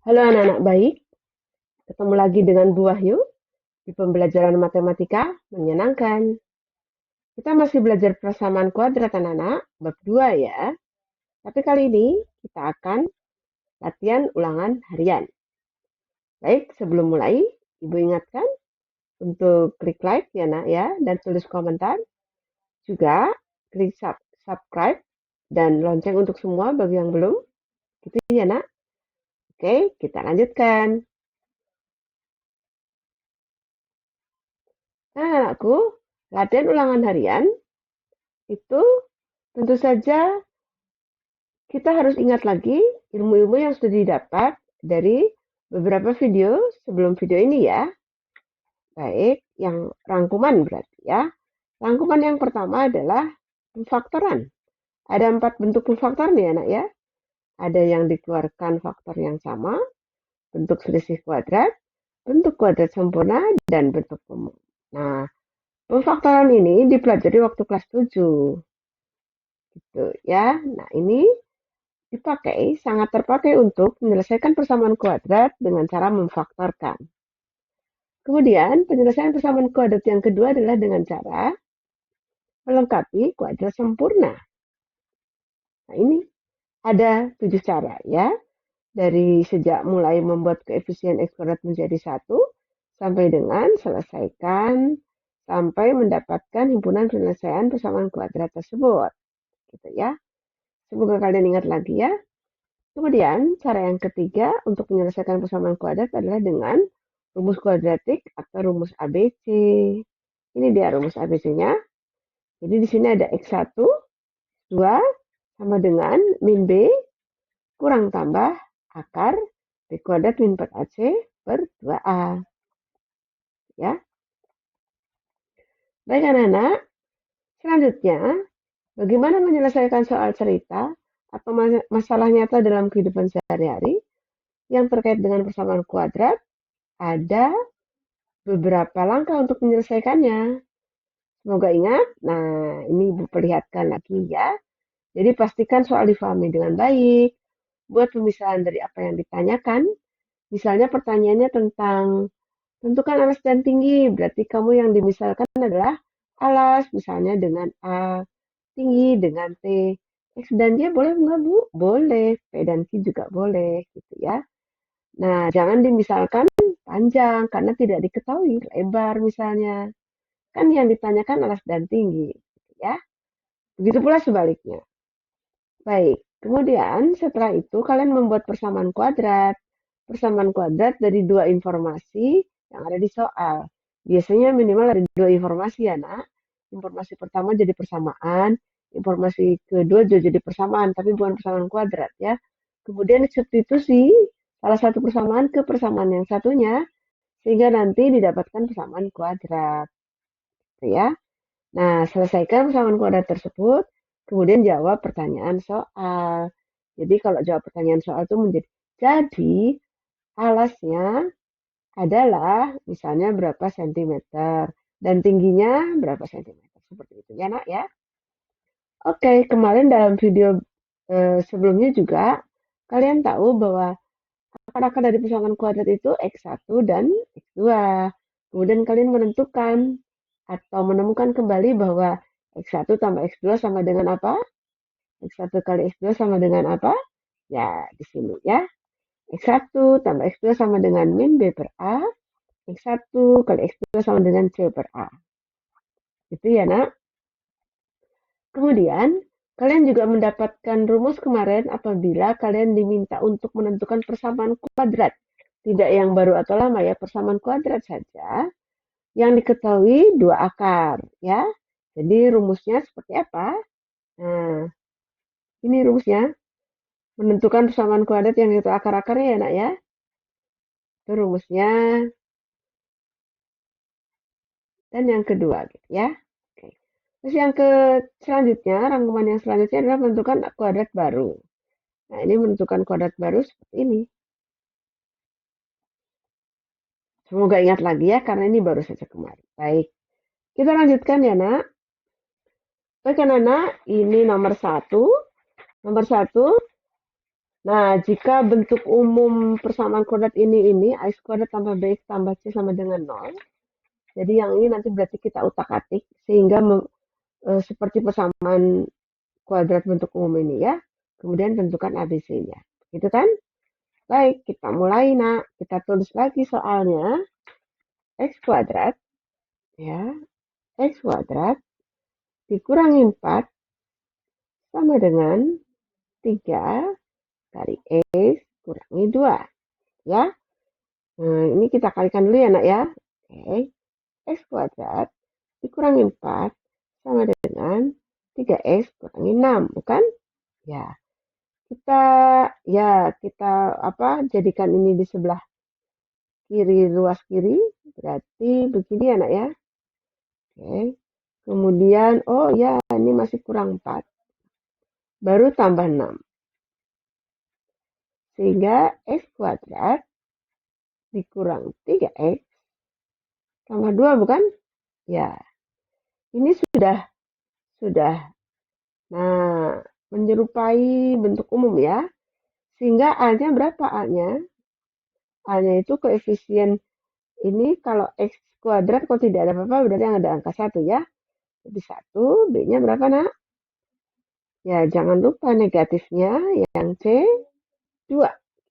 Halo anak-anak baik, ketemu lagi dengan Bu Wahyu di pembelajaran matematika menyenangkan. Kita masih belajar persamaan kuadrat anak-anak, bab 2 ya. Tapi kali ini kita akan latihan ulangan harian. Baik, sebelum mulai, Ibu ingatkan untuk klik like ya nak ya, dan tulis komentar. Juga klik subscribe dan lonceng untuk semua bagi yang belum. Gitu ya nak. Oke, kita lanjutkan. Nah anakku, latihan ulangan harian itu tentu saja kita harus ingat lagi ilmu-ilmu yang sudah didapat dari beberapa video sebelum video ini ya. Baik, yang rangkuman berarti ya. Rangkuman yang pertama adalah pemfaktoran. Ada 4 bentuk pemfaktor nih anak ya. Ada yang dikeluarkan faktor yang sama, bentuk selisih kuadrat, bentuk kuadrat sempurna, dan bentuk umum. Nah, pemfaktoran ini dipelajari waktu kelas 7. Gitu ya. Nah, ini sangat terpakai untuk menyelesaikan persamaan kuadrat dengan cara memfaktorkan. Kemudian, penyelesaian persamaan kuadrat yang kedua adalah dengan cara melengkapi kuadrat sempurna. Nah, ini ada 7 cara ya. Dari sejak mulai membuat koefisien X kuadrat menjadi 1 sampai dengan selesaikan sampai mendapatkan himpunan penyelesaian persamaan kuadrat tersebut. Gitu ya. Semoga kalian ingat lagi ya. Kemudian, cara yang ketiga untuk menyelesaikan persamaan kuadrat adalah dengan rumus kuadratik atau rumus ABC. Ini dia rumus ABC-nya. Jadi di sini ada X1, 2 sama dengan min B kurang tambah akar B kuadrat min 4AC per 2A. Ya. Baik anak-anak, selanjutnya bagaimana menyelesaikan soal cerita atau masalah nyata dalam kehidupan sehari-hari yang terkait dengan persamaan kuadrat? Ada beberapa langkah untuk menyelesaikannya. Semoga ingat. Nah, ini Ibu perlihatkan lagi ya. Jadi pastikan soal difahami dengan baik. Buat pemisahan dari apa yang ditanyakan. Misalnya pertanyaannya tentang tentukan alas dan tinggi. Berarti kamu yang dimisalkan adalah alas, misalnya dengan A, tinggi dengan T. X dan Y boleh nggak Bu? Boleh. P dan Q juga boleh gitu ya. Nah, jangan dimisalkan panjang karena tidak diketahui lebar misalnya. Kan yang ditanyakan alas dan tinggi, gitu ya. Begitu pula sebaliknya. Baik, kemudian setelah itu kalian membuat persamaan kuadrat. Persamaan kuadrat dari dua informasi yang ada di soal. Biasanya minimal ada dua informasi ya nak. Informasi pertama jadi persamaan, informasi kedua juga jadi persamaan, tapi bukan persamaan kuadrat ya. Kemudian substitusi salah satu persamaan ke persamaan yang satunya, sehingga nanti didapatkan persamaan kuadrat. Gitu ya. Nah, selesaikan persamaan kuadrat tersebut, kemudian jawab pertanyaan soal. Jadi kalau jawab pertanyaan soal itu jadi alasnya adalah misalnya berapa sentimeter dan tingginya berapa sentimeter. Seperti itu ya nak ya. Oke, kemarin dalam video sebelumnya juga kalian tahu bahwa akar-akar dari persamaan kuadrat itu X1 dan X2. Kemudian kalian menentukan atau menemukan kembali bahwa X1 tambah X2 sama dengan apa? X1 kali X2 sama dengan apa? Ya, di sini ya. X1 tambah X2 sama dengan min B per A. X1 kali X2 sama dengan C per A. Itu ya, nak. Kemudian, kalian juga mendapatkan rumus kemarin apabila kalian diminta untuk menentukan persamaan kuadrat. Tidak yang baru atau lama ya, persamaan kuadrat saja. Yang diketahui dua akar ya. Jadi rumusnya seperti apa? Nah, ini rumusnya. Menentukan persamaan kuadrat yang itu akar-akarnya ya nak ya. Itu rumusnya. Dan yang kedua gitu ya. Oke. Terus yang selanjutnya, rangkuman yang selanjutnya adalah menentukan kuadrat baru. Nah, ini menentukan kuadrat baru seperti ini. Semoga ingat lagi ya, karena ini baru saja kemarin. Baik, kita lanjutkan ya nak. Baik anak-anak, ini nomor satu. Nomor satu, Nah, jika bentuk umum persamaan kuadrat ini, Ax kuadrat tambah Bx tambah C sama dengan 0. Jadi yang ini nanti berarti kita utak-atik sehingga seperti persamaan kuadrat bentuk umum ini ya. Kemudian tentukan ABC-nya. Gitu kan? Baik, kita mulai nak. Kita tulis lagi soalnya. X kuadrat, ya. X kuadrat dikurangi 4 sama dengan 3 kali X kurangi 2. Ya. Nah, ini kita kalikan dulu ya nak ya. Oke. X kuadrat dikurangi 4 sama dengan 3X kurangi 6, bukan? Ya. Kita jadikan ini di sebelah kiri, ruas kiri, berarti begini ya nak ya. Oke. Kemudian, oh ya, ini masih kurang 4. Baru tambah 6. Sehingga X kuadrat dikurang 3X tambah 2, bukan? Ya, ini sudah. Nah, menyerupai bentuk umum ya. Sehingga A-nya berapa A-nya? A-nya itu koefisien ini kalau X kuadrat kalau tidak ada apa-apa berarti yang ada angka 1 ya. Jadi 1, B-nya berapa nak? Ya, jangan lupa negatifnya yang C 2.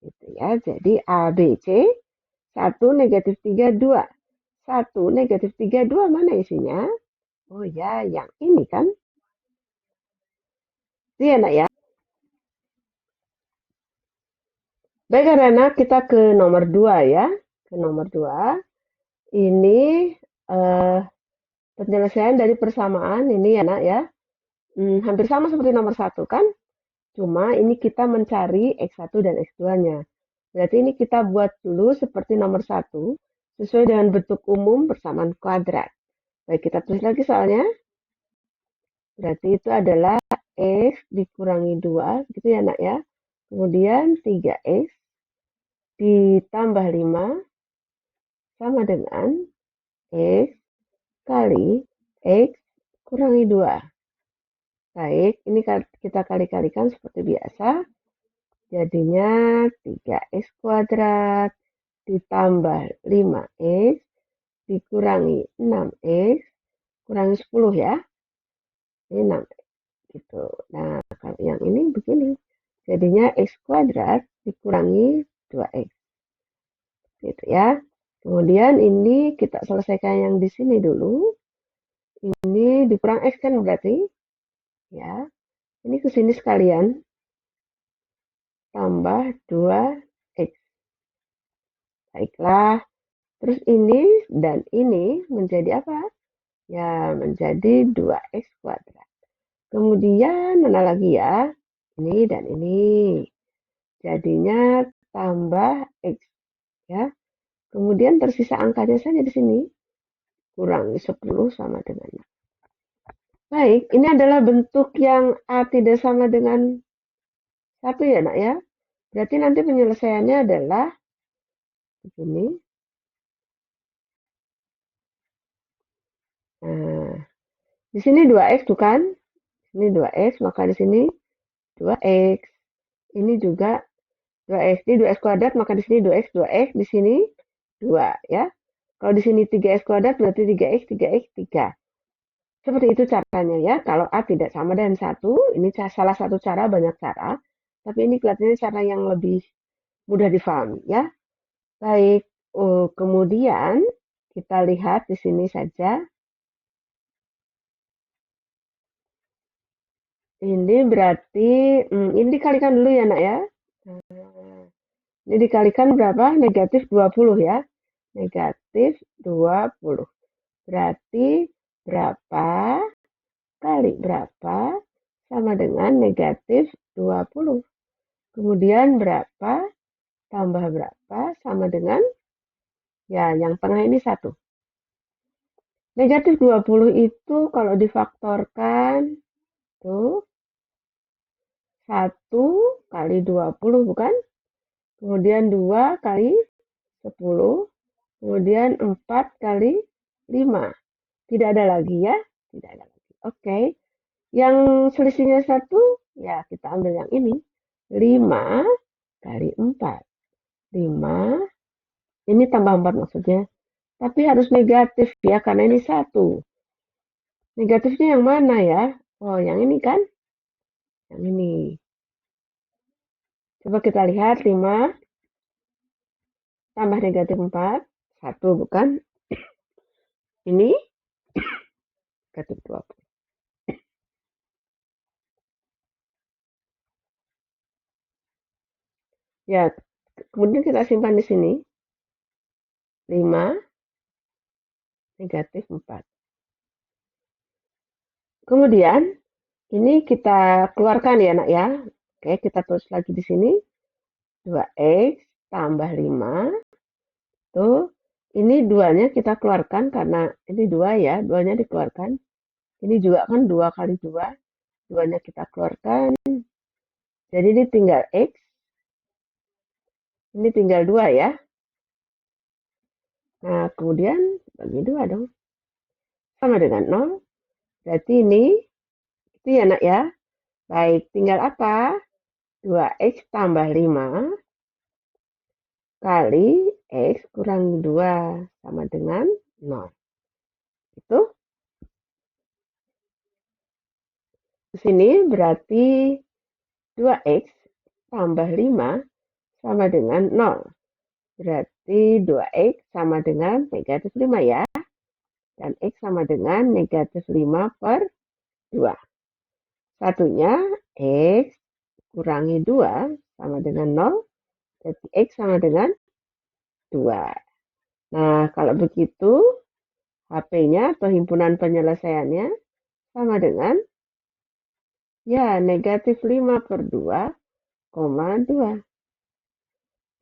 Gitu ya. Jadi A, B, C 1, negatif 3, 2. 1, negatif 3, 2 mana isinya? Oh ya, yang ini kan? Iya nak ya. Baik karena kita ke nomor 2 ya. Ke nomor 2. Ini eh, penyelesaian dari persamaan ini ya nak ya. Hampir sama seperti nomor 1 kan? Cuma ini kita mencari X1 dan X2-nya. Berarti ini kita buat dulu seperti nomor 1 sesuai dengan bentuk umum persamaan kuadrat. Baik, kita tulis lagi soalnya. Berarti itu adalah X dikurangi 2, gitu ya nak ya. Kemudian 3X ditambah 5 sama dengan X kali X kurangi 2. Baik, ini kita kali-kalikan seperti biasa. Jadinya 3X kuadrat ditambah 5X dikurangi 6X kurangi 10 ya. Ini 6 gitu. Nah, kalau yang ini begini. Jadinya X kuadrat dikurangi 2X. Gitu ya. Kemudian ini kita selesaikan yang di sini dulu. Ini dikurang X kan berarti. Ya. Ini ke sini sekalian. Tambah 2X. Baiklah. Terus ini dan ini menjadi apa? Ya, menjadi 2X kuadrat. Kemudian mana lagi ya? Ini dan ini. Jadinya tambah X. Ya. Kemudian tersisa angkanya saja di sini. Kurangi 10 sama dengan 6. Baik, ini adalah bentuk yang A tidak sama dengan 1 ya nak ya. Berarti nanti penyelesaiannya adalah begini. Nah, di sini 2X tuh kan? Ini 2X, maka di sini 2X. Ini juga 2X. Ini 2X kuadrat, maka di sini 2X, 2X. Di sini 2 ya. Kalau di sini 3X kuadrat berarti 3X, 3X, 3. Seperti itu caranya ya. Kalau A tidak sama dengan 1, ini salah satu cara, banyak cara. Tapi ini kelihatannya cara yang lebih mudah difahami ya. Baik, kemudian kita lihat di sini saja. Ini berarti, ini dikalikan dulu ya nak ya. Ini dikalikan berapa? Negatif 20 ya. Negatif 20. Berarti berapa kali berapa sama dengan negatif 20. Kemudian berapa tambah berapa sama dengan, ya yang tengah ini 1. Negatif 20 itu kalau difaktorkan, tuh 1 kali 20 bukan? Kemudian 2 kali 10. Kemudian 4 kali 5. Tidak ada lagi ya? Tidak ada lagi. Oke. Yang selisihnya 1, ya kita ambil yang ini. 5 kali 4. 5, ini tambah 4 maksudnya. Tapi harus negatif ya, karena ini 1. Negatifnya yang mana ya? Oh, yang ini kan? Yang ini. Coba kita lihat, 5 tambah negatif 4. 1 bukan? Ini negatif 20. Ya, kemudian kita simpan di sini. 5 negatif 4. Kemudian, ini kita keluarkan ya, nak ya. Oke, kita tulis lagi di sini. 2x tambah 5. Tuh, ini 2-nya kita keluarkan karena ini 2 ya. 2-nya dikeluarkan. Ini juga kan 2 kali 2. 2-nya kita keluarkan. Jadi ini tinggal x. Ini tinggal 2 ya. Nah, kemudian bagi 2 dong. Sama dengan 0. Berarti ini, itu ya nak ya. Baik, tinggal apa? 2x tambah 5 kali x kurang 2 sama dengan 0. Itu di sini berarti 2x tambah 5 sama dengan 0. Berarti 2x sama dengan negatif 5 ya. Dan x sama dengan negatif 5 per 2. Satunya x kurangi 2 sama dengan 0. Jadi x sama dengan 2. Nah, kalau begitu HP-nya atau himpunan penyelesaiannya sama dengan ya negatif 5 per 2, 2.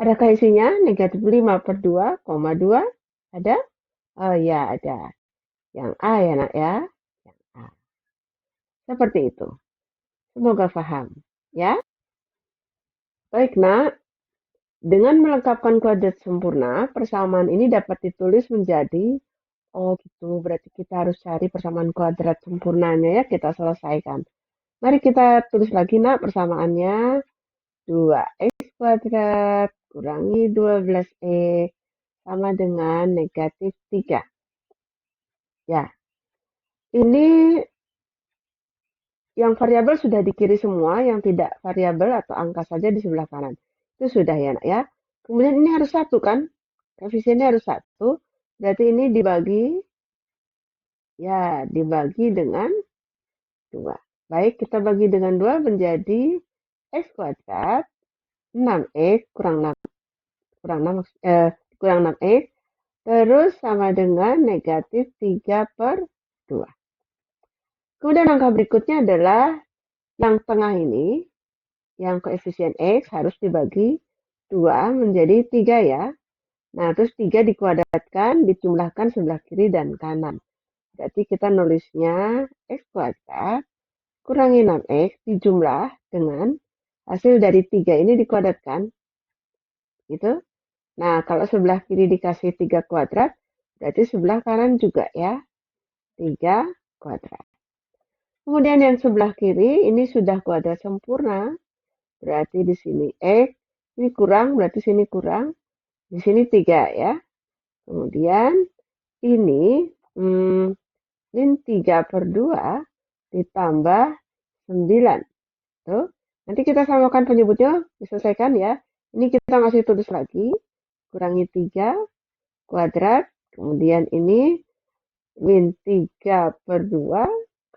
Adakah isinya negatif 5 per 2, 2? Ada? Oh ya, ada. Yang A ya nak ya. Yang A. Seperti itu. Semoga paham. Ya. Baik nak. Dengan melengkapkan kuadrat sempurna, persamaan ini dapat ditulis menjadi, oh gitu, berarti kita harus cari persamaan kuadrat sempurnanya ya, kita selesaikan. Mari kita tulis lagi nak persamaannya. 2x kuadrat kurangi 12x sama dengan negatif 3. Ya, ini yang variabel sudah di kiri semua, yang tidak variabel atau angka saja di sebelah kanan. Itu sudah ya nak ya. Kemudian ini harus 1 kan? Koefisiennya harus 1. Berarti ini dibagi dengan 2. Baik, kita bagi dengan 2 menjadi x kuadrat 6x kurang 6 kurang 6x terus sama dengan negatif 3 per 2. Kemudian angka berikutnya adalah yang tengah ini, yang koefisien x harus dibagi 2 menjadi 3 ya. Nah, terus 3 dikuadratkan, dijumlahkan sebelah kiri dan kanan. Berarti kita nulisnya x kuadrat kurangi 6x dijumlah dengan hasil dari 3 ini dikuadratkan. Gitu. Nah, kalau sebelah kiri dikasih 3 kuadrat, berarti sebelah kanan juga ya. 3 kuadrat. Kemudian yang sebelah kiri ini sudah kuadrat sempurna. Berarti di sini x, ini kurang, berarti sini kurang. Di sini 3 ya. Kemudian ini min 3 per 2 ditambah 9. Tuh. Nanti kita samakan penyebutnya, diselesaikan ya. Ini kita masih tulis lagi. Kurangi 3 kuadrat. Kemudian ini min 3 per 2.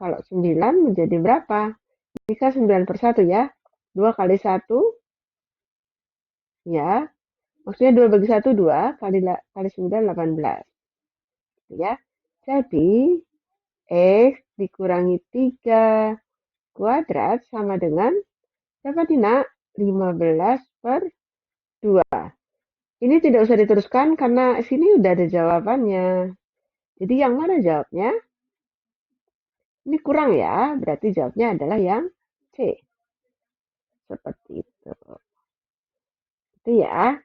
Kalau 9 menjadi berapa? Ini kan 9 per 1 ya. 2 kali 1. Ya. Maksudnya 2 bagi 1, 2. Kali 9, 18. Ya. Jadi, x dikurangi 3 kuadrat sama dengan berapa nih nak? 15 per 2. Ini tidak usah diteruskan karena sini udah ada jawabannya. Jadi yang mana jawabnya? Ini kurang ya, berarti jawabnya adalah yang C. Seperti itu. Itu ya.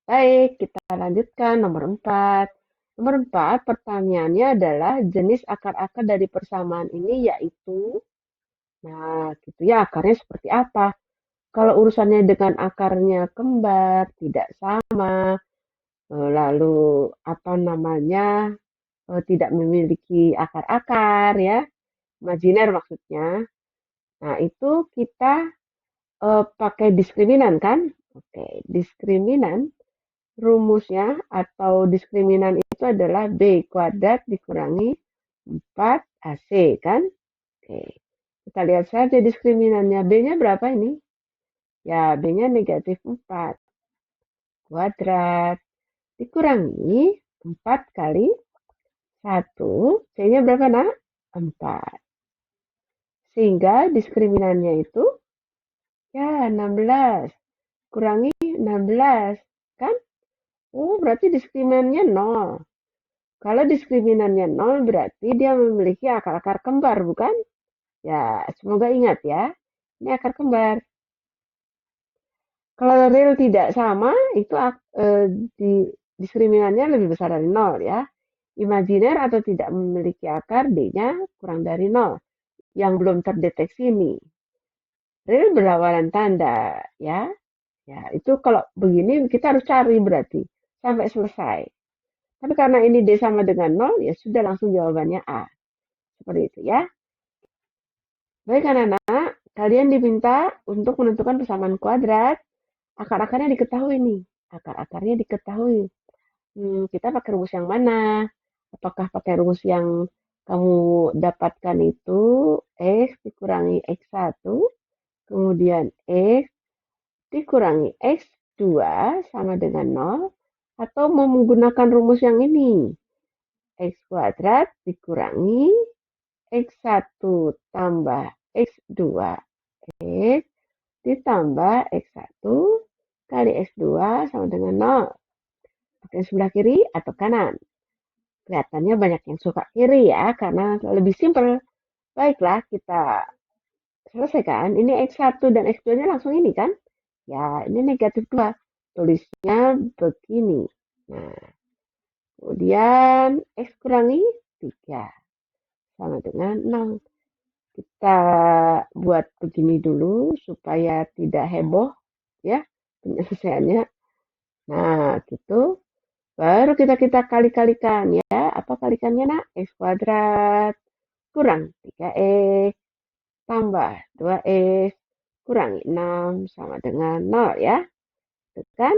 Baik, kita lanjutkan nomor 4. Nomor 4, pertanyaannya adalah jenis akar-akar dari persamaan ini yaitu, nah gitu ya, akarnya seperti apa? Kalau urusannya dengan akarnya kembar, tidak sama, lalu apa namanya, tidak memiliki akar-akar ya, imajiner maksudnya. Nah, itu kita pakai diskriminan kan? Oke, diskriminan rumusnya atau diskriminan itu adalah B kuadrat dikurangi 4AC kan? Oke, kita lihat saja diskriminannya. B-nya berapa ini? Ya, B-nya negatif 4 kuadrat dikurangi 4 kali 1. C-nya berapa nak? 4. Sehingga diskriminannya itu ya 16. Kurangi 16. Kan? Oh, berarti diskriminannya 0. Kalau diskriminannya 0 berarti dia memiliki akar-akar kembar, bukan? Ya, semoga ingat ya. Ini akar kembar. Kalau real tidak sama, itu diskriminannya lebih besar dari 0 ya. Imajiner atau tidak memiliki akar, D-nya kurang dari 0. Yang belum terdeteksi ini. Real berlawanan tanda ya. Ya, itu kalau begini kita harus cari berarti sampai selesai. Tapi karena ini D sama dengan 0, ya sudah langsung jawabannya A. Seperti itu ya. Baik anak-anak, kalian diminta untuk menentukan persamaan kuadrat. Akar-akarnya diketahui nih. Akar-akarnya diketahui. Kita pakai rumus yang mana? Apakah pakai rumus yang kamu dapatkan itu X dikurangi X1, kemudian X dikurangi X2 sama dengan 0, atau mau menggunakan rumus yang ini? X kuadrat dikurangi X1 tambah X2 X ditambah X1 kali X2 sama dengan 0. Pakai sebelah kiri atau kanan? Kelihatannya banyak yang suka kiri ya, karena lebih simpel. Baiklah, kita selesaikan. Ini X1 dan X2-nya langsung ini kan? Ya, ini negatif 2. Tulisnya begini. Nah, kemudian X kurangi 3 sama dengan 0. Kita buat begini dulu supaya tidak heboh ya penyelesaiannya. Nah, gitu. Baru kita kali-kalikan ya. Apa kalikannya nak? X kuadrat kurang 3X tambah 2X kurangi 6 sama dengan 0 ya. Itu kan?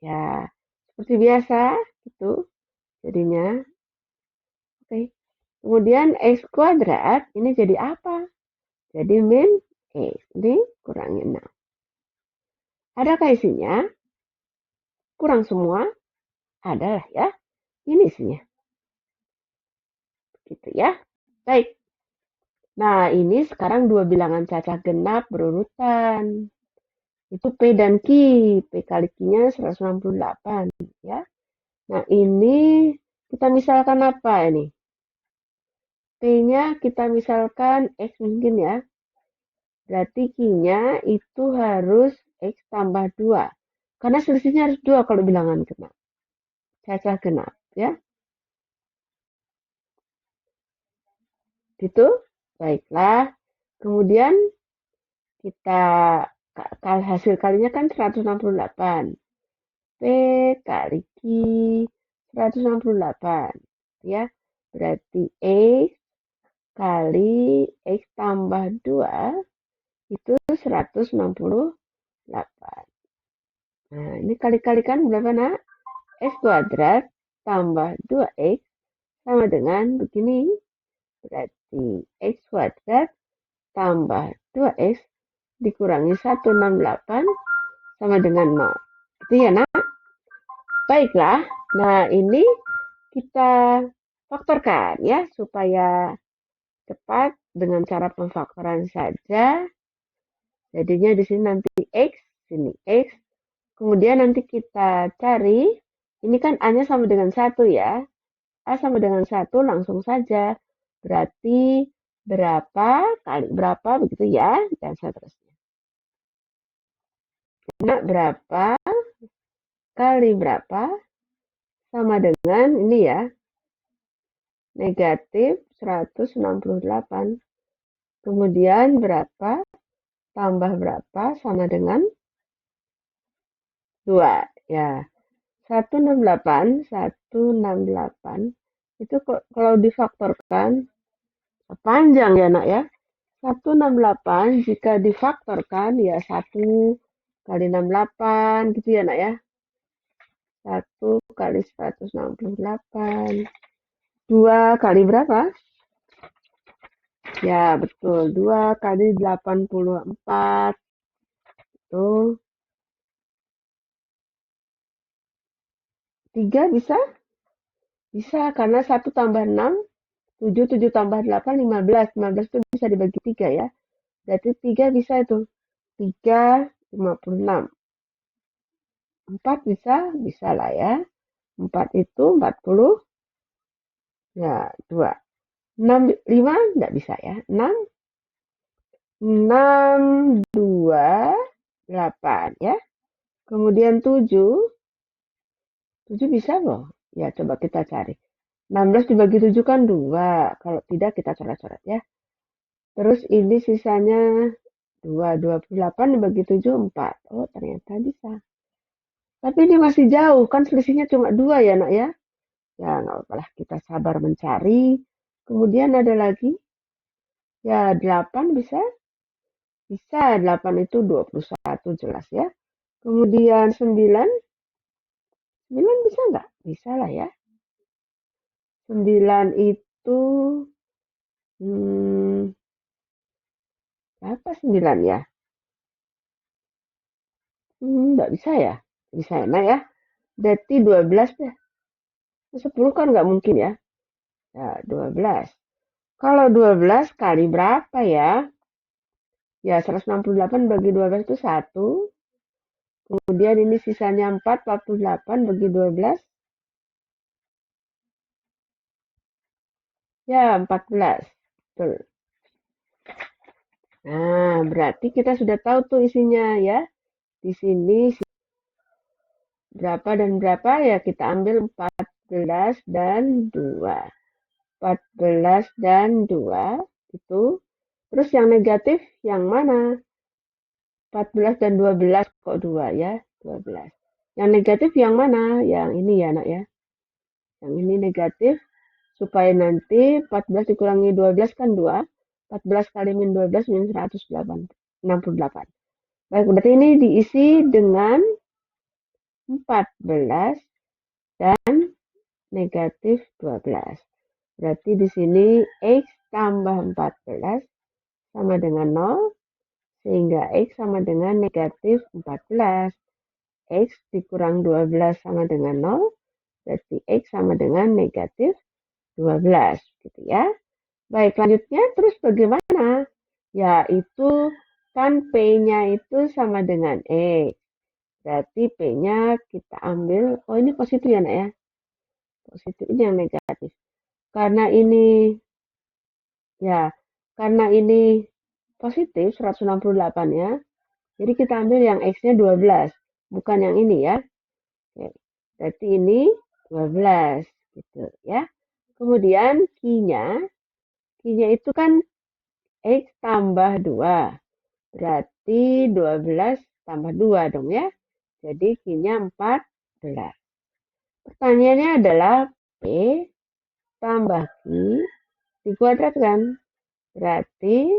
Ya, seperti biasa gitu jadinya. Oke. Kemudian X kuadrat ini jadi apa? Jadi min X. Ini kurangi 6. Adakah isinya? Kurang semua? Adalah ya. Ini isinya. Gitu ya. Baik. Nah, ini sekarang dua bilangan cacah genap berurutan. Itu P dan Q. P kali Q-nya 168 ya. Nah, ini kita misalkan apa ini? P-nya kita misalkan X mungkin ya. Berarti Q-nya itu harus X tambah 2. Karena selisihnya harus 2 kalau bilangan genap. Cacah genap ya. Gitu. Baiklah. Kemudian kita hasil kalinya kan 168. P kali Q 168 ya. Berarti X kali X tambah 2 itu 168. Nah, ini kali-kalikan berapa nak? X kuadrat tambah 2X sama dengan begini. Berarti X kuadrat tambah 2X dikurangi 168 sama dengan 0. Itu ya nak? Baiklah, nah ini kita faktorkan ya supaya cepat dengan cara pemfaktoran saja. Jadinya di sini nanti X, sini X. Kemudian nanti kita cari, ini kan A-nya sama dengan 1 ya. A sama dengan 1 langsung saja. Berarti berapa kali berapa begitu ya, dan seterusnya. Nah, berapa kali berapa sama dengan ini ya, negatif 168. Kemudian berapa tambah berapa sama dengan 2. Ya, 168 itu kalau difaktorkan panjang ya nak ya. 168 jika difaktorkan ya 1 kali 68 gitu ya nak ya. 1 kali 168. 2 kali berapa? Ya betul, 2 kali 84. Tuh. 3 bisa? Bisa, karena 1 tambah 6, 7, 7 tambah 8, 15. 15 itu bisa dibagi 3 ya. Berarti 3 bisa itu. 3, 56. 4 bisa? Bisa lah ya. 4 itu 40. Ya, 2. 6, 5 enggak bisa ya. 6, 6, 2, 8 ya. Kemudian 7. 7 bisa loh. Ya, coba kita cari. 16 dibagi 7 kan 2. Kalau tidak kita coret-coret ya. Terus ini sisanya 2. 28 dibagi 7, 4. Oh, ternyata bisa. Tapi ini masih jauh. Kan selisihnya cuma 2 ya, nak ya. Ya, nggak apa-apa lah. Kita sabar mencari. Kemudian ada lagi. Ya, 8 bisa. Bisa. 8 itu 21 jelas ya. Kemudian 9. 9 bisa nggak? Bisa lah ya. 9 itu berapa 9 ya? Nggak bisa ya? Bisa ya, nah ya. Berarti 12 deh. 10 kan nggak mungkin ya. Ya, 12. Kalau 12 kali berapa ya? Ya, 168 bagi 12 itu 1. Kemudian ini sisanya 4, 48 bagi 12. Ya, 14. Betul. Nah, berarti kita sudah tahu tuh isinya ya. Di sini berapa dan berapa ya, kita ambil 14 dan 2. 14 dan 2 itu. Terus yang negatif yang mana? 14 dan 12 kok 2 ya? 12. Yang negatif yang mana? Yang ini ya nak ya. Yang ini negatif. Supaya nanti 14 dikurangi 12 kan 2. 14 kali min 12 min 168. Baik, berarti ini diisi dengan 14 dan negatif 12. Berarti di sini X tambah 14 sama dengan 0, sehingga X sama dengan negatif 14. X dikurang 12 sama dengan 0, berarti X sama dengan negatif 12. Gitu ya. Baik, selanjutnya terus bagaimana? Ya, itu kan P-nya itu sama dengan X. Berarti P-nya kita ambil, oh ini positif ya nak ya? Positif ini yang negatif. Karena ini, ya, karena ini positif 168 ya. Jadi kita ambil yang X-nya 12, bukan yang ini ya. Oke. Berarti ini 12 gitu ya. Kemudian Q-nya itu kan X tambah 2. Berarti 12 tambah 2 dong ya. Jadi Q-nya 14. Pertanyaannya adalah P tambah Q dikuadratkan. Berarti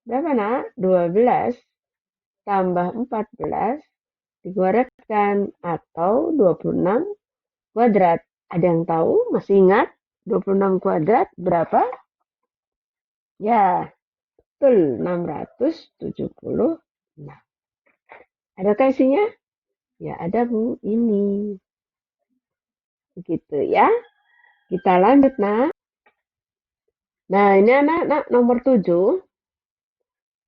berapa nak? 12 tambah 14 dikuadratkan atau 26 kuadrat. Ada yang tahu? Masih ingat? 26 kuadrat berapa? Ya, betul. 676. Adakah isinya? Ya, ada Bu. Ini. Begitu ya. Kita lanjut, nak. Nah, ini anak-anak nomor 7.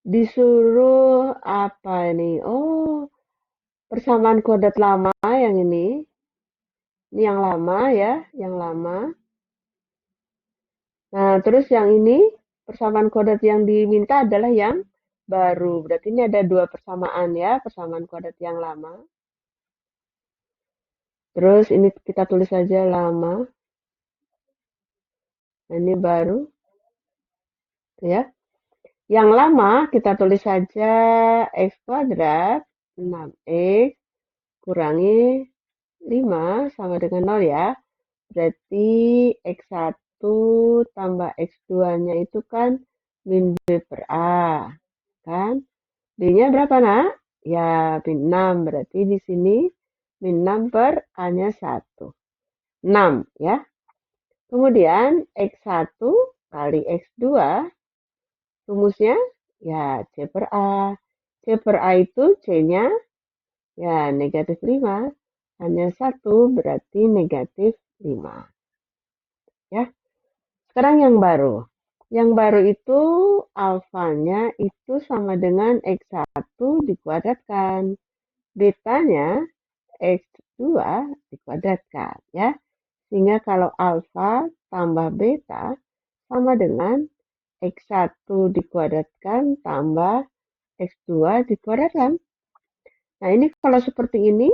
Disuruh apa ini? Oh, persamaan kuadrat lama yang ini. Ini yang lama ya, yang lama. Nah, terus yang ini persamaan kuadrat yang diminta adalah yang baru. Berarti ini ada 2 persamaan ya, persamaan kuadrat yang lama. Terus ini kita tulis saja lama. Nah, ini baru. Ya. Yang lama kita tulis saja X kuadrat 6X kurangi 5 sama dengan 0 ya. Berarti X1 tambah X2-nya itu kan min B per A. Kan? B-nya berapa, nak? Ya, min 6. Berarti di sini min 6 per A-nya 1. 6, ya. Kemudian X1 kali X2, rumusnya ya C per A. C per A itu C-nya ya negatif 5. Hanya 1 berarti negatif 5. Ya. Sekarang yang baru. Yang baru itu alfanya itu sama dengan X1 dikuadratkan. Betanya X2 dikuadratkan. Ya. Sehingga kalau alfa tambah beta sama dengan X1 dikuadratkan tambah X2 dikuadratkan. Nah, ini kalau seperti ini,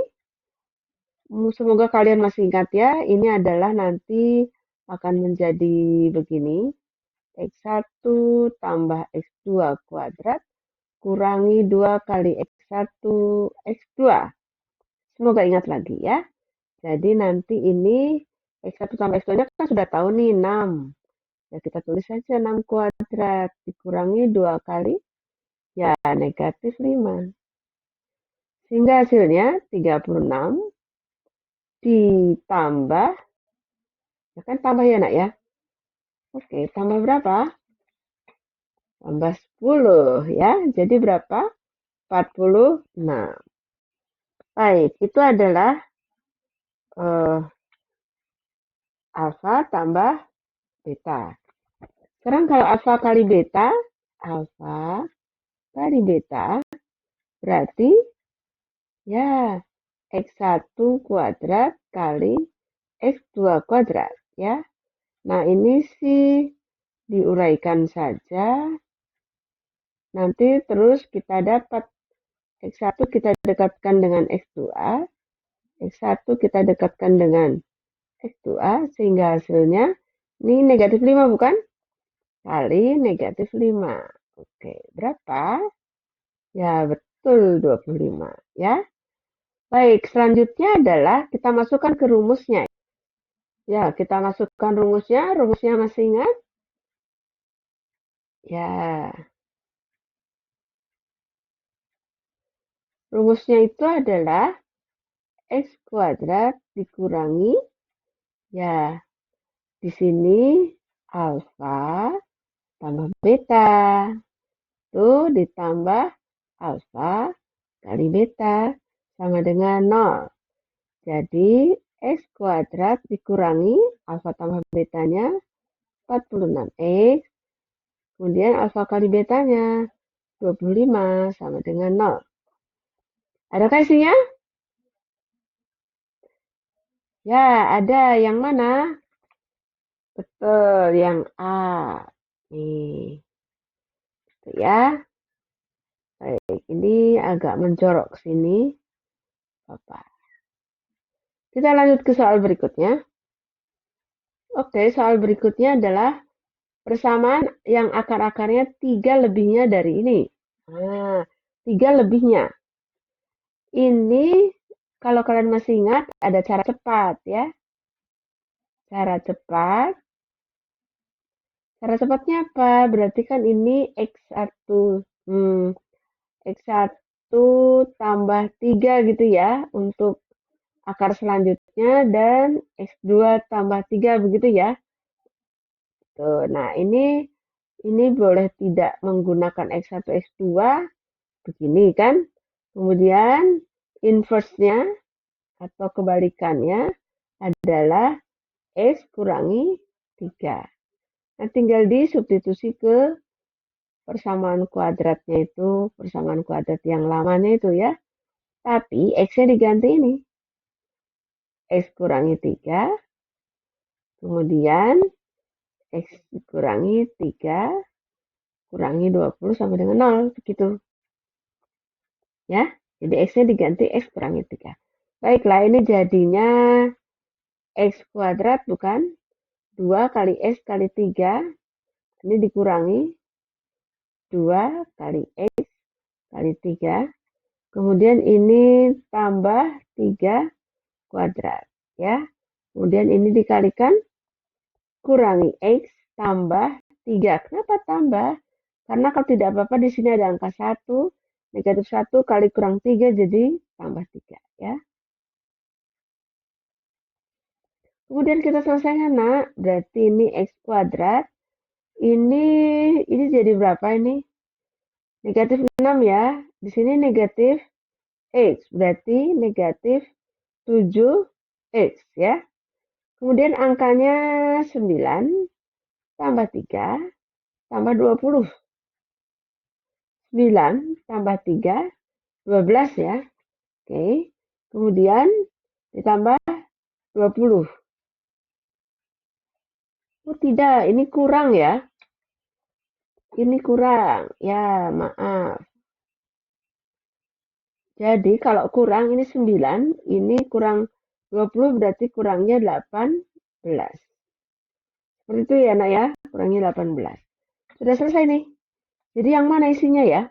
semoga kalian masih ingat ya, ini adalah nanti akan menjadi begini. X1 tambah X2 kuadrat kurangi 2 kali X1 X2. Semoga ingat lagi ya. Jadi nanti ini X1 tambah X2-nya kan sudah tahu nih 6. Ya kita tulis saja 6 kuadrat dikurangi 2 kali ya negatif 5. Sehingga hasilnya 36 ditambah, ya kan tambah ya nak ya. Oke, tambah berapa? Tambah 10 ya. Jadi berapa? 46. Baik, itu adalah eh, alfa tambah beta. Sekarang kalau alfa kali beta, alfa kali beta berarti ya X1 kuadrat kali X2 kuadrat ya. Nah, ini sih diuraikan saja. Nanti terus kita dapat X1 kita dekatkan dengan X2, X1 kita dekatkan dengan X2, sehingga hasilnya ini negatif 5 bukan? Kali negatif 5. Oke, berapa? Ya, betul 25 ya. Baik, selanjutnya adalah kita masukkan ke rumusnya. Ya, kita masukkan rumusnya. Rumusnya masih ingat? Ya, rumusnya itu adalah X kuadrat dikurangi, ya, di sini alfa tambah beta. Tuh ditambah alfa kali beta sama dengan 0. Jadi X kuadrat dikurangi alfa tambah betanya 46X. Kemudian alfa kali betanya 25 sama dengan 0. Adakah isinya? Ya, ada. Yang mana? Betul, yang A. Nih, itu ya. Baik, ini agak mencorok ke sini. Bapak. Kita lanjut ke soal berikutnya. Oke, soal berikutnya adalah persamaan yang akar-akarnya 3 lebihnya dari ini. Nah, 3 lebihnya. Ini kalau kalian masih ingat ada cara cepat ya. Cara cepat. Cara cepatnya apa? Berarti kan ini X1. X1 tambah 3 gitu ya untuk akar selanjutnya dan X2 tambah 3 begitu ya. Tuh, nah ini boleh tidak menggunakan X1 X2 begini kan. Kemudian inverse-nya atau kebalikannya adalah X kurangi 3. Nah, tinggal disubstitusi ke persamaan kuadratnya itu, persamaan kuadrat yang lamanya itu ya. Tapi X-nya diganti ini. X kurangi 3, kemudian X kurangi 3, kurangi 20 sama dengan 0. Begitu. Ya, jadi X-nya diganti X kurangi 3. Baiklah, ini jadinya X kuadrat bukan? 2 kali X kali 3, ini dikurangi 2 kali X kali 3. Kemudian ini tambah 3 kuadrat. Ya. Kemudian ini dikalikan kurangi X tambah 3. Kenapa tambah? Karena kalau tidak apa-apa di sini ada angka 1. Negatif 1 kali kurang 3 jadi tambah 3. Ya. Kemudian kita selesaikan, nak. Berarti ini X kuadrat. Ini jadi berapa ini? Negatif 6 ya. Di sini negatif X. Berarti negatif 7X ya. Kemudian angkanya 9 tambah 3 tambah 20. 9 tambah 3, 12 ya. Oke. Kemudian ditambah 20. Oh tidak, ini kurang ya. Ini kurang. Ya, maaf. Jadi kalau kurang ini 9, ini kurang 20 berarti kurangnya 18. Seperti itu ya, nak ya. Kurangi 18. Sudah selesai nih. Jadi yang mana isinya ya?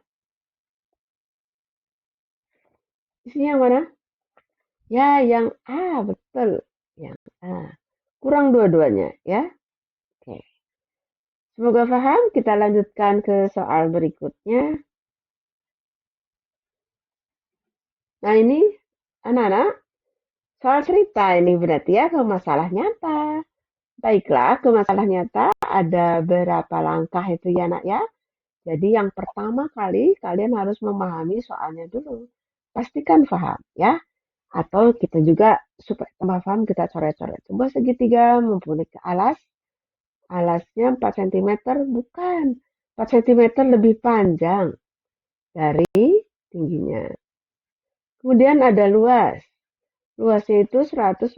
Isinya yang mana? Ya, yang A, betul. Yang A. Kurang dua-duanya ya. Oke. Semoga paham. Kita lanjutkan ke soal berikutnya. Nah, ini anak-anak soal cerita ini berarti ya ke masalah nyata. Baiklah, ke masalah nyata ada berapa langkah itu ya, nak ya. Jadi yang pertama kali kalian harus memahami soalnya dulu. Pastikan paham ya. Atau kita juga supaya tambah paham kita coret-coret. Sebuah segitiga mempunyai alas. Alasnya 4 cm, bukan. 4 cm lebih panjang dari tingginya. Kemudian ada luas. Luasnya itu 198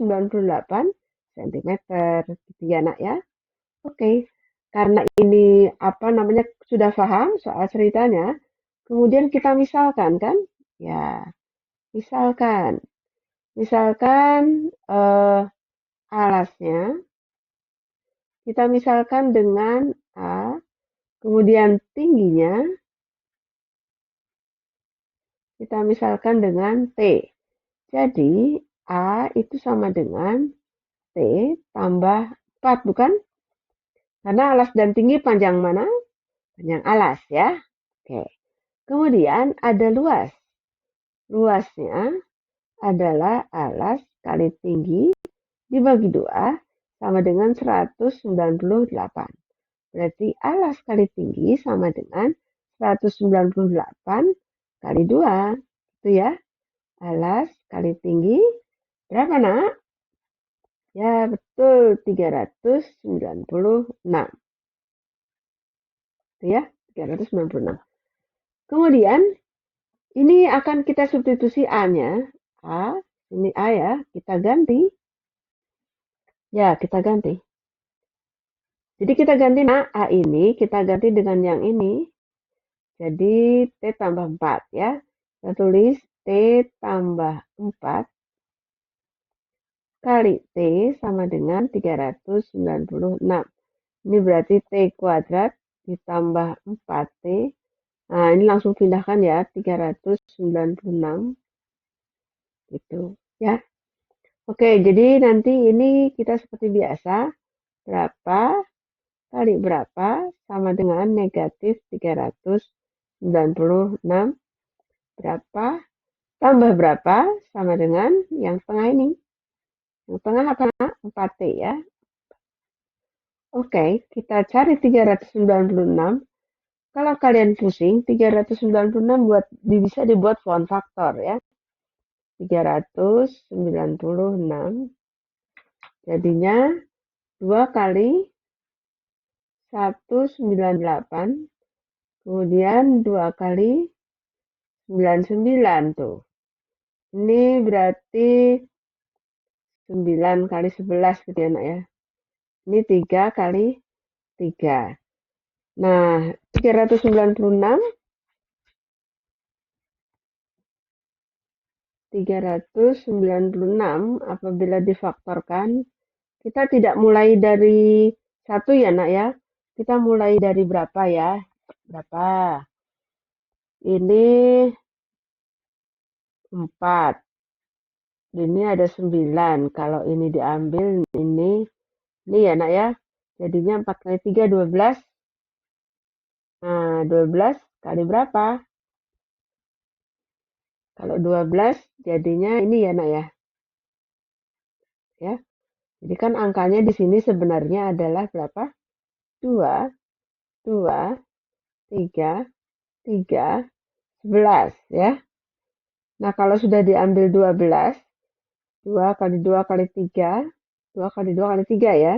cm. Gitu ya, nak ya. Oke. Karena ini apa namanya sudah paham soal ceritanya, kemudian kita misalkan kan? Ya, misalkan alasnya kita misalkan dengan A, kemudian tingginya kita misalkan dengan T. Jadi A itu sama dengan T tambah 4, bukan? Karena alas dan tinggi panjang mana? Panjang alas ya. Oke. Kemudian ada luas. Luasnya adalah alas kali tinggi dibagi 2 sama dengan 198. Berarti alas kali tinggi sama dengan 198 kali 2. Itu ya. Alas kali tinggi berapa, nak? Ya, betul. 396. Itu ya. 396. Kemudian ini akan kita substitusi A-nya. A, ini A ya. Kita ganti. Ya, kita ganti. Jadi kita ganti, nah, A ini kita ganti dengan yang ini. Jadi T tambah 4 ya. Kita tulis T tambah 4 kali T sama dengan 396. Ini berarti T kuadrat ditambah 4T. Nah, ini langsung pindahkan ya, 396. Gitu ya. Oke, jadi nanti ini kita seperti biasa. Berapa kali berapa sama dengan negatif 396. Berapa tambah berapa sama dengan yang tengah ini. Yang tengah apa? 4T ya. Oke, kita cari 396. Kalau kalian pusing, 396 bisa dibuat font faktor ya. 396 jadinya 2 kali 198, kemudian 2 kali 99 tuh. Ini berarti 9 kali 11 gitu ya, nak ya. Ini 3 kali 3. Nah, 396 apabila difaktorkan, kita tidak mulai dari 1 ya, nak ya. Kita mulai dari berapa ya? berapa? Ini 4. Ini ada 9. Kalau ini diambil, ini ya nak ya. Jadinya 4 kali 3, 12. Nah, 12 kali berapa? Kalau 12 jadinya ini ya nak ya. Ya. Jadi kan angkanya di sini sebenarnya adalah berapa? 2, 2, 3, 3, 11 ya. Nah, kalau sudah diambil 12, 2 kali 2 kali 3, 2 kali 2 kali 3 ya.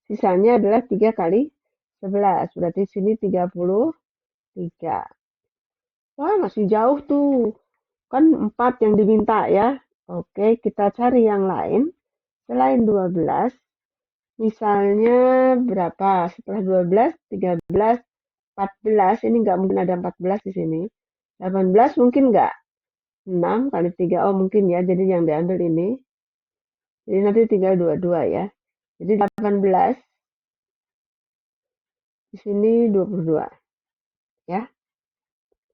Sisanya adalah 3 kali 11. Berarti sini 33. Wah, masih jauh tuh. Kan 4 yang diminta ya. Oke, kita cari yang lain. Selain 12, misalnya berapa? Setelah 12, 13, 14. Ini nggak mungkin ada 14 di sini. 18 mungkin nggak? 6 kali 3. Oh, mungkin ya. Jadi yang diambil ini. Jadi nanti tinggal 22 ya. Jadi 18. Di sini 22. Ya.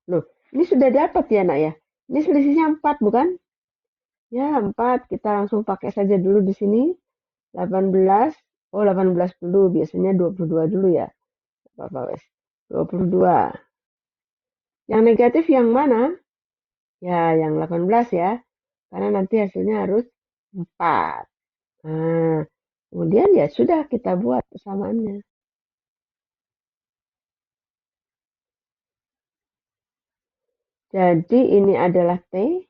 Loh, ini sudah dapat ya, nak ya? Ini selisihnya 4, bukan? Ya, 4. Kita langsung pakai saja dulu di sini. 18. Oh, 18 dulu. Biasanya 22 dulu ya. Apa wes? 22. Yang negatif yang mana? Ya, yang 18 ya. Karena nanti hasilnya harus 4. Nah, kemudian ya sudah kita buat persamaannya. Jadi ini adalah T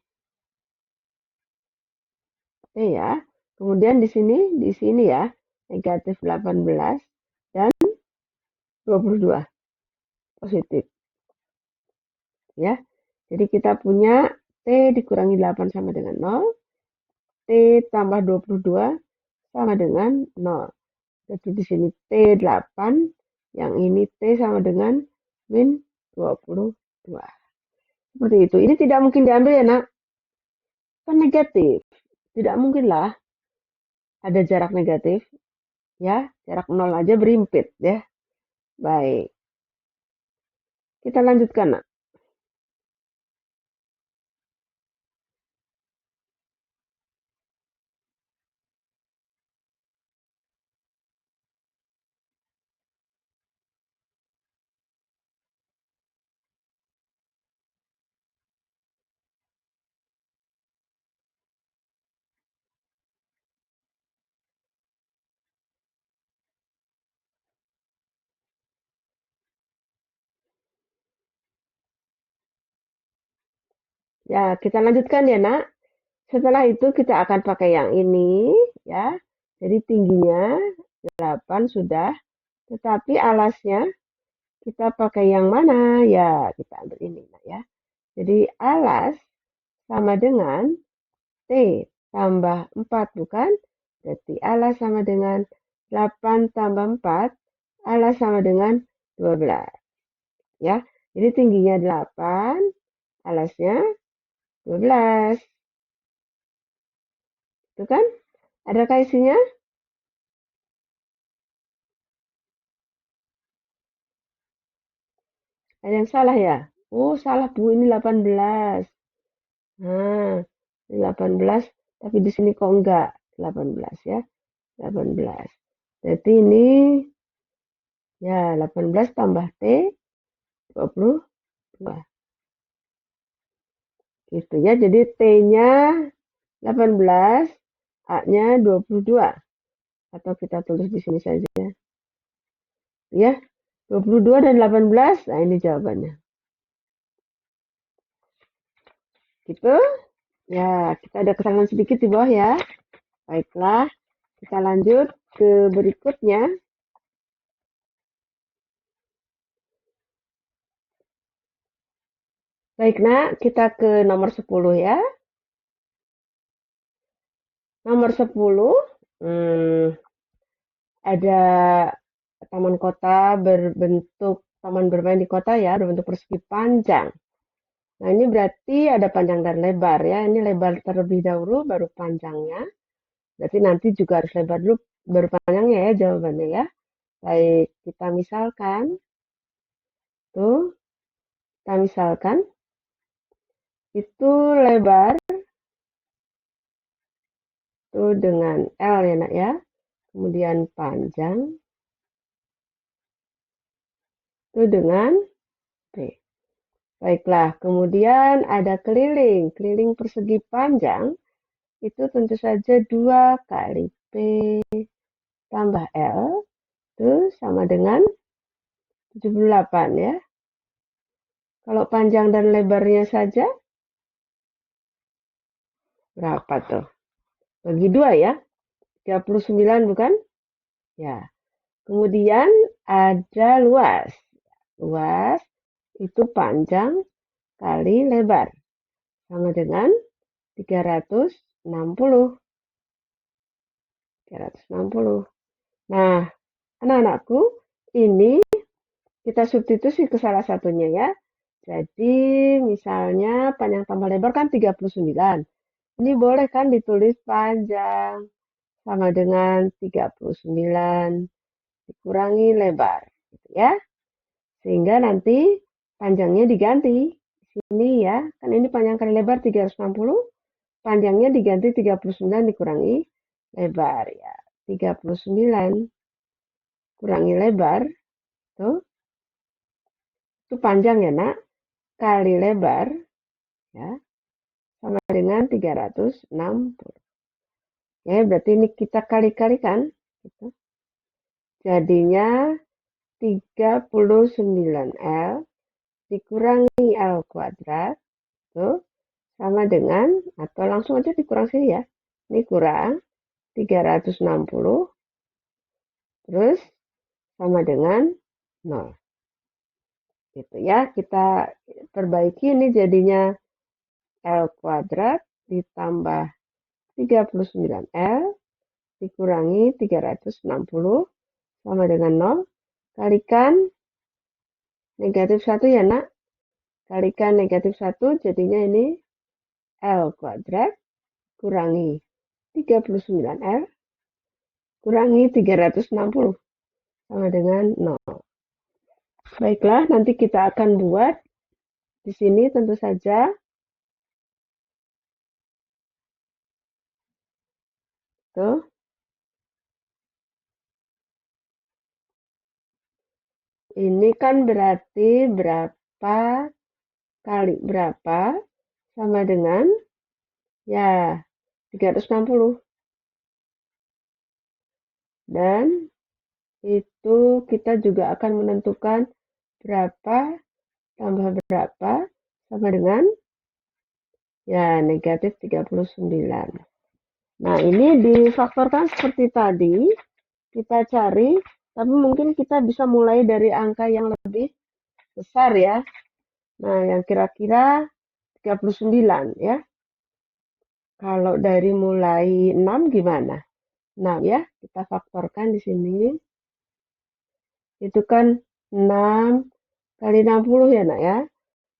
ya. Kemudian di sini ya, negatif 18 dan 22 positif ya. Jadi kita punya T dikurangi 8 sama dengan 0, T tambah 22 sama dengan 0. Jadi di sini T8, yang ini T sama dengan min 22. Seperti itu. Ini tidak mungkin diambil ya, nak. Kan negatif. Tidak mungkin lah ada jarak negatif. Ya, jarak 0 aja berimpit ya. Baik. Kita lanjutkan, nak. Ya, kita lanjutkan ya, nak. Setelah itu kita akan pakai yang ini ya. Jadi tingginya 8 sudah, tetapi alasnya kita pakai yang mana? Ya, kita ambil ini ya. Jadi alas sama dengan T tambah 4 bukan? Berarti alas sama dengan 8 tambah 4, alas sama dengan 12 ya. Jadi tingginya 8, alasnya 12. Itu kan? Adakah isinya? Ada yang salah ya? Oh, salah Bu, ini 18. Nah, ini 18, tapi di sini kok enggak 18 ya? 18. Berarti ini ya 18 tambah T 22. Gitu ya. Jadi T-nya 18, A-nya 22. Atau kita tulis di sini saja ya. 22 dan 18. Nah, ini jawabannya. Gitu. Ya, kita ada kesalahan sedikit di bawah ya. Baiklah, kita lanjut ke berikutnya. Baik, nak, kita ke nomor 10 ya. Nomor 10, ada taman kota berbentuk taman bermain di kota ya, berbentuk persegi panjang. Nah, ini berarti ada panjang dan lebar ya. Ini lebar terlebih dahulu, baru panjangnya. Berarti nanti juga harus lebar dulu, baru panjangnya ya jawabannya ya. Baik, kita misalkan Tuh, kita misalkan itu lebar tuh dengan L ya nak ya. Kemudian panjang tuh dengan P. Baiklah, kemudian ada keliling. Keliling persegi panjang itu tentu saja 2 kali P tambah L itu sama dengan 78 ya. Kalau panjang dan lebarnya saja berapa tuh? Bagi 2 ya. 39 bukan? Ya. Kemudian ada luas. Luas itu panjang kali lebar sama dengan 360. 360. Nah, anak-anakku, ini kita substitusi ke salah satunya ya. Jadi, misalnya panjang tambah lebar kan 39. Ini boleh kan ditulis panjang sama dengan 39 dikurangi lebar. Gitu ya. Sehingga nanti panjangnya diganti. Sini ya, kan ini panjang kali lebar 360. Panjangnya diganti 39 dikurangi lebar ya. 39 kurangi lebar tuh itu panjang ya nak, kali lebar ya sama dengan 360. Ya berarti ini kita kali-kalikan gitu. Jadinya 39L dikurangi L kuadrat tuh sama dengan, atau langsung aja dikurang sini ya, ini kurang 360 terus sama dengan 0 gitu ya. Kita perbaiki, ini jadinya L kuadrat ditambah 39L dikurangi 360 sama dengan 0. Kalikan negatif 1 ya nak. Kalikan negatif 1 jadinya ini L kuadrat kurangi 39L kurangi 360 sama dengan 0. Baiklah, nanti kita akan buat di sini tentu saja tuh. Ini kan berarti berapa kali berapa sama dengan ya 360. Dan itu kita juga akan menentukan berapa tambah berapa sama dengan ya negatif 39. Nah, ini difaktorkan seperti tadi. Kita cari, tapi mungkin kita bisa mulai dari angka yang lebih besar ya. Nah, yang kira-kira 39 ya. Kalau dari mulai 6 gimana? 6 ya, kita faktorkan di sini. Itu kan 6 kali 60 ya nak ya.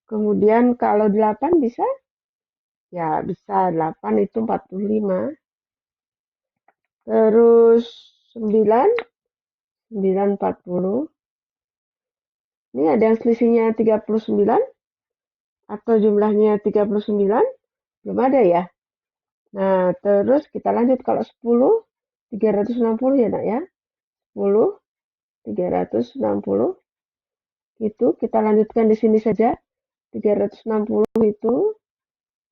Kemudian kalau 8 bisa? Ya bisa, 8 itu 45. Terus 9, 9 40. Ini ada yang selisihnya 39 atau jumlahnya 39? Belum ada ya. Nah, terus kita lanjut kalau 10, 360 ya nak ya. 10, 360. Itu kita lanjutkan di sini saja. 360 itu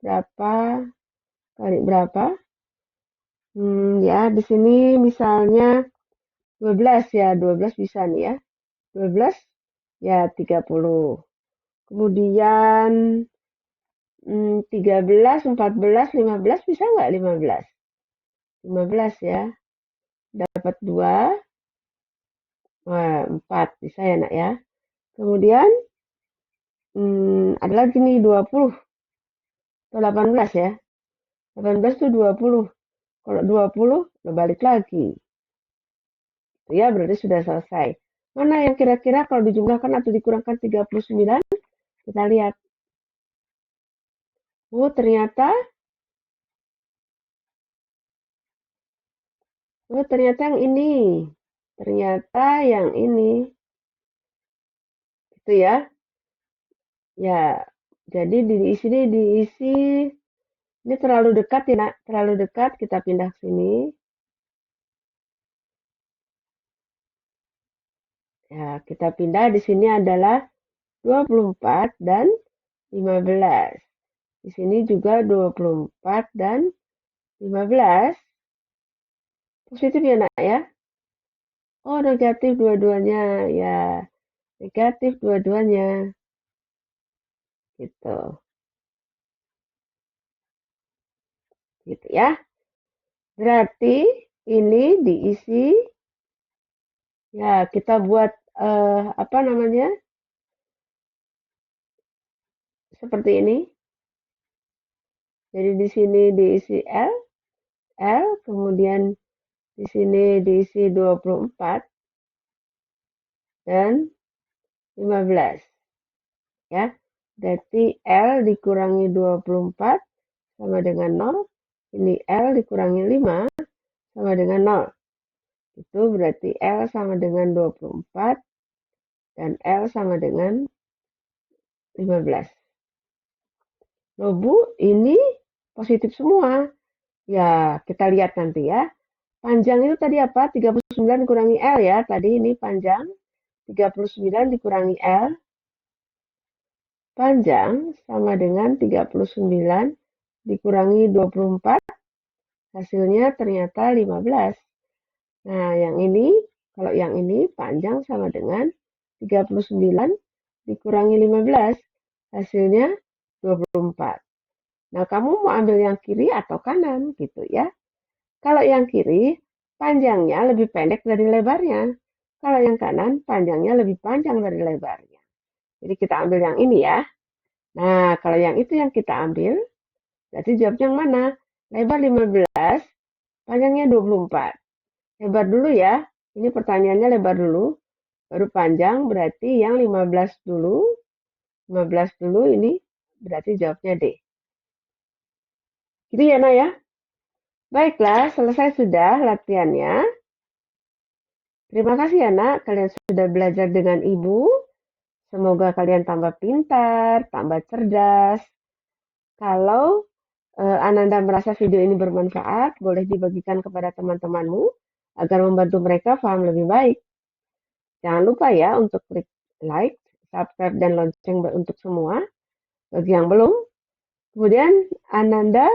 berapa kali berapa? Ya, di sini misalnya 12 ya, 12 bisa nih ya. 12 ya 30. Kemudian 13, 14, 15 bisa nggak 15? 15 ya. Dapat 2. Wah, 4 bisa ya nak ya. Kemudian ada lagi nih 20 atau 18 ya. 18 tuh 20. Kalau 20 balik lagi. Ya, berarti sudah selesai. Mana yang kira-kira kalau dijumlahkan atau dikurangkan 39? Kita lihat. Oh, ternyata yang ini. Ternyata yang ini. Itu ya. Ya, jadi di sini diisi, ini terlalu dekat ya nak, terlalu dekat, kita pindah ke sini. Ya, kita pindah di sini adalah 24 dan 15. Di sini juga 24 dan 15. Positif ya nak ya. Oh, negatif dua-duanya. Ya, negatif dua-duanya. Gitu. Gitu ya. Berarti ini diisi, ya kita buat apa namanya? Seperti ini. Jadi di sini diisi L, kemudian di sini diisi 24 dan 15 ya. Berarti L dikurangi 24 sama dengan 0. Ini L dikurangi 5 sama dengan 0. Itu berarti L sama dengan 24 dan L sama dengan 15. Loh Bu, ini positif semua. Ya, kita lihat nanti ya. Panjang itu tadi apa? 39 dikurangi L ya. Tadi ini panjang. 39 dikurangi L. Panjang sama dengan 39 dikurangi 24. Hasilnya ternyata 15. Nah, yang ini, kalau yang ini panjang sama dengan 39 dikurangi 15. Hasilnya 24. Nah, kamu mau ambil yang kiri atau kanan gitu ya. Kalau yang kiri, panjangnya lebih pendek dari lebarnya. Kalau yang kanan, panjangnya lebih panjang dari lebarnya. Jadi kita ambil yang ini ya. Nah, kalau yang itu yang kita ambil, berarti jawabnya yang mana? Lebar 15, panjangnya 24. Lebar dulu ya. Ini pertanyaannya lebar dulu. Baru panjang berarti yang 15 dulu. 15 dulu ini berarti jawabnya D. Gitu ya, Nah ya. Baiklah, selesai sudah latihannya. Terima kasih ya, Nak. Kalian sudah belajar dengan Ibu. Semoga kalian tambah pintar, tambah cerdas. Kalau Ananda merasa video ini bermanfaat, boleh dibagikan kepada teman-temanmu agar membantu mereka paham lebih baik. Jangan lupa ya untuk klik like, subscribe, dan lonceng untuk semua. Bagi yang belum, kemudian Ananda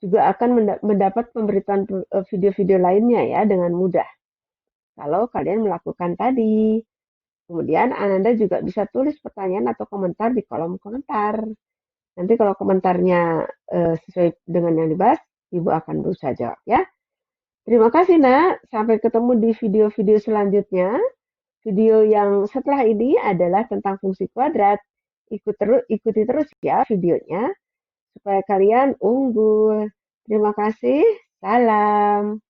juga akan mendapat pemberitaan video-video lainnya ya dengan mudah. Kalau kalian melakukan tadi. Kemudian Ananda juga bisa tulis pertanyaan atau komentar di kolom komentar. Nanti kalau komentarnya sesuai dengan yang dibahas, Ibu akan berusaha jawab ya. Terima kasih Nak. Sampai ketemu di video-video selanjutnya. Video yang setelah ini adalah tentang fungsi kuadrat. Ikuti terus ya videonya supaya kalian unggul. Terima kasih. Salam.